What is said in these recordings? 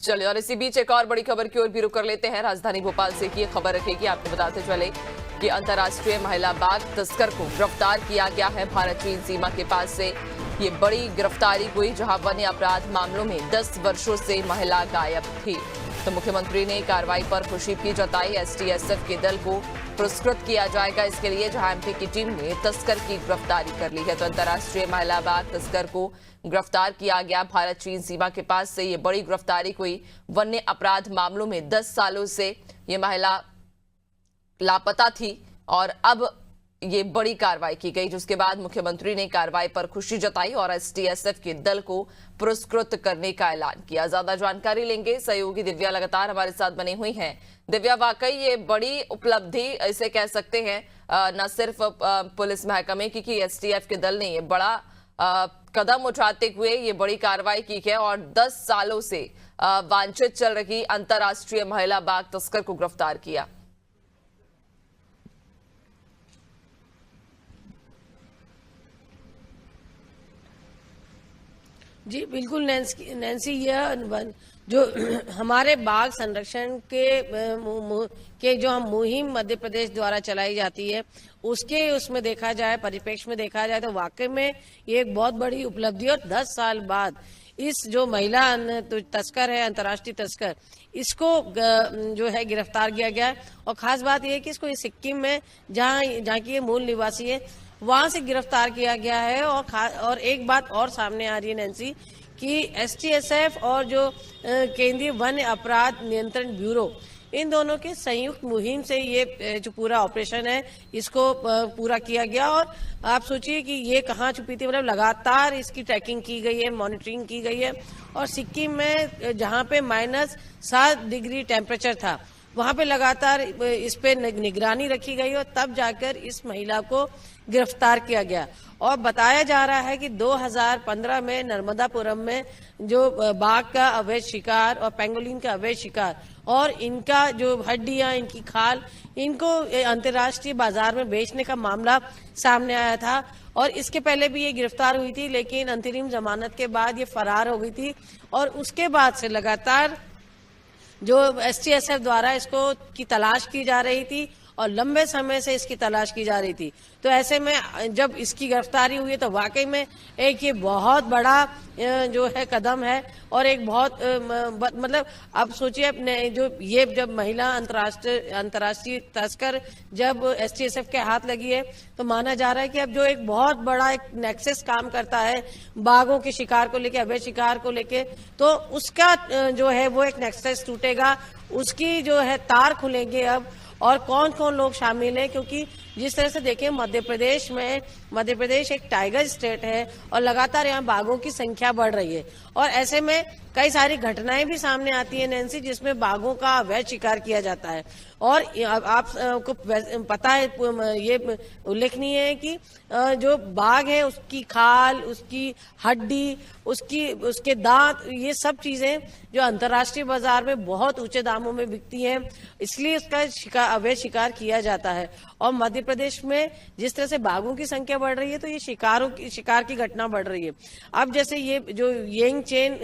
चलिए, और इसी बीच एक और बड़ी खबर की ओर भी रुख कर लेते हैं। राजधानी भोपाल से की खबर रखेगी, आपको बताते चले कि अंतर्राष्ट्रीय महिला बाघ तस्कर को गिरफ्तार किया गया है भारत चीन सीमा के पास से। ये बड़ी गिरफ्तारी हुई जहां वन्य अपराध मामलों में 10 वर्षों से महिला गायब थी। तो मुख्यमंत्री ने कार्रवाई पर खुशी भी जताई। एसटीएसएफ के दल को पुरस्कृत किया जाएगा इसके लिए, जहां एमपी की टीम ने तस्कर की गिरफ्तारी कर ली है। तो अंतर्राष्ट्रीय महिला बाघ तस्कर को गिरफ्तार किया गया भारत चीन सीमा के पास से। ये बड़ी गिरफ्तारी हुई। वन्य अपराध मामलों में 10 सालों से ये महिला लापता थी और अब ये बड़ी कार्रवाई की गई, जिसके बाद मुख्यमंत्री ने कार्रवाई पर खुशी जताई और एसटीएसएफ के दल को पुरस्कृत करने का ऐलान किया। ज्यादा जानकारी लेंगे, सहयोगी दिव्या लगातार हमारे साथ बनी हुई हैं। दिव्या, वाकई ये बड़ी उपलब्धि इसे कह सकते हैं, न सिर्फ पुलिस महकमे की एसटीएफ के दल ने ये बड़ा कदम उठाते हुए ये बड़ी कार्रवाई की है और 10 सालों से वांछित चल रही अंतर्राष्ट्रीय महिला बाघ तस्कर को गिरफ्तार किया। जी बिल्कुल नैन्सी, यह जो हमारे बाघ संरक्षण के जो हम मुहिम मध्य प्रदेश द्वारा चलाई जाती है उसमें देखा जाए, परिप्रेक्ष्य में देखा जाए तो वाकई में ये एक बहुत बड़ी उपलब्धि। और 10 साल बाद इस जो महिला तस्कर है, अंतर्राष्ट्रीय तस्कर, इसको जो है गिरफ्तार किया गया है। और खास बात यह है कि इसको सिक्किम में जहाँ की ये मूल निवासी है वहां से गिरफ्तार किया गया है। और एक बात और सामने आ रही है नैन्सी कि एसटीएसएफ और जो केंद्रीय वन्य अपराध नियंत्रण ब्यूरो, इन दोनों के संयुक्त मुहिम से ये जो पूरा ऑपरेशन है इसको पूरा किया गया। और आप सोचिए कि ये कहाँ छुपी थी, मतलब लगातार इसकी ट्रैकिंग की गई है, मॉनिटरिंग की गई है। और सिक्किम में जहाँ पे -7 डिग्री टेम्परेचर था वहां पे लगातार इस पे निगरानी रखी गई और तब जाकर इस महिला को गिरफ्तार किया गया। और बताया जा रहा है कि 2015 में नर्मदापुरम में जो बाघ का अवैध शिकार और पेंगोलिन का अवैध शिकार और इनका जो हड्डियां, इनकी खाल, इनको अंतर्राष्ट्रीय बाजार में बेचने का मामला सामने आया था। और इसके पहले भी ये गिरफ्तार हुई थी, लेकिन अंतरिम जमानत के बाद ये फरार हो गई थी। और उसके बाद से लगातार जो एसटीएसएफ द्वारा इसको की तलाश की जा रही थी और लंबे समय से इसकी तलाश की जा रही थी। तो ऐसे में जब इसकी गिरफ्तारी हुई है तो वाकई में एक ये बहुत बड़ा जो है कदम है। और एक बहुत मतलब आप सोचिए जब महिला अंतर्राष्ट्रीय तस्कर जब एसटीएसएफ के हाथ लगी है तो माना जा रहा है कि अब जो एक बहुत बड़ा एक नेक्सस काम करता है बाघों के शिकार को लेके, अवैध शिकार को लेके, तो उसका जो है वो एक नेक्सस टूटेगा, उसकी जो है तार खुलेंगे अब। और कौन कौन लोग शामिल हैं, क्योंकि जिस तरह से देखें मध्य प्रदेश एक टाइगर स्टेट है और लगातार यहाँ बाघों की संख्या बढ़ रही है। और ऐसे में कई सारी घटनाएं भी सामने आती है नैन्सी, जिसमें बाघों का अवैध शिकार किया जाता है। और आपको पता है, ये उल्लेखनीय है कि जो बाघ है उसकी खाल, उसकी हड्डी, उसके दांत, ये सब चीजें जो अंतर्राष्ट्रीय बाजार में बहुत ऊंचे दामों में बिकती हैं, इसलिए इसका अवैध शिकार किया जाता है। और मध्य प्रदेश में जिस तरह से बाघों की संख्या बढ़ रही है तो ये शिकार की घटना बढ़ रही है। अब जैसे ये जो येंग चेन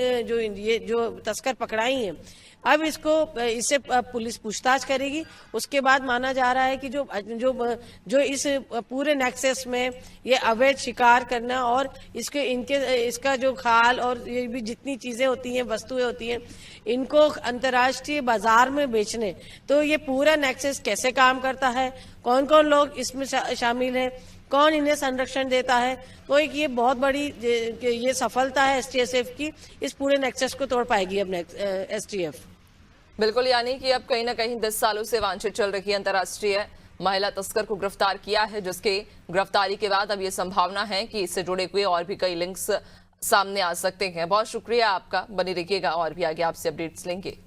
जो तस्कर पकड़ाई हैं, अब इससे पुलिस पूछताछ करेगी। उसके बाद माना जा रहा है कि जो इस पूरे नेक्सस में ये अवैध शिकार करना और इसका जो खाल और ये भी जितनी चीजें होती हैं, वस्तुएं होती हैं, इनको अंतर्राष्ट्रीय बाजार में बेचने, तो ये पूरा नेक्सस कैसे काम करता है, कौन कौन लोग इसमें शामिल है, कौन इन्हें संरक्षण देता है, तो एक ये बहुत बड़ी ये सफलता है एसटीएसएफ की, इस पूरे नेक्सस को तोड़ पाएगी अब एसटीएफ। बिल्कुल, यानी कि अब कहीं ना कहीं 10 सालों से वांछित चल रही अंतर्राष्ट्रीय महिला तस्कर को गिरफ्तार किया है, जिसके गिरफ्तारी के बाद अब ये संभावना है कि इससे जुड़े हुए और भी कई लिंक्स सामने आ सकते हैं। बहुत शुक्रिया आपका, बने रहिएगा और भी आगे आपसे अपडेट्स लेंगे।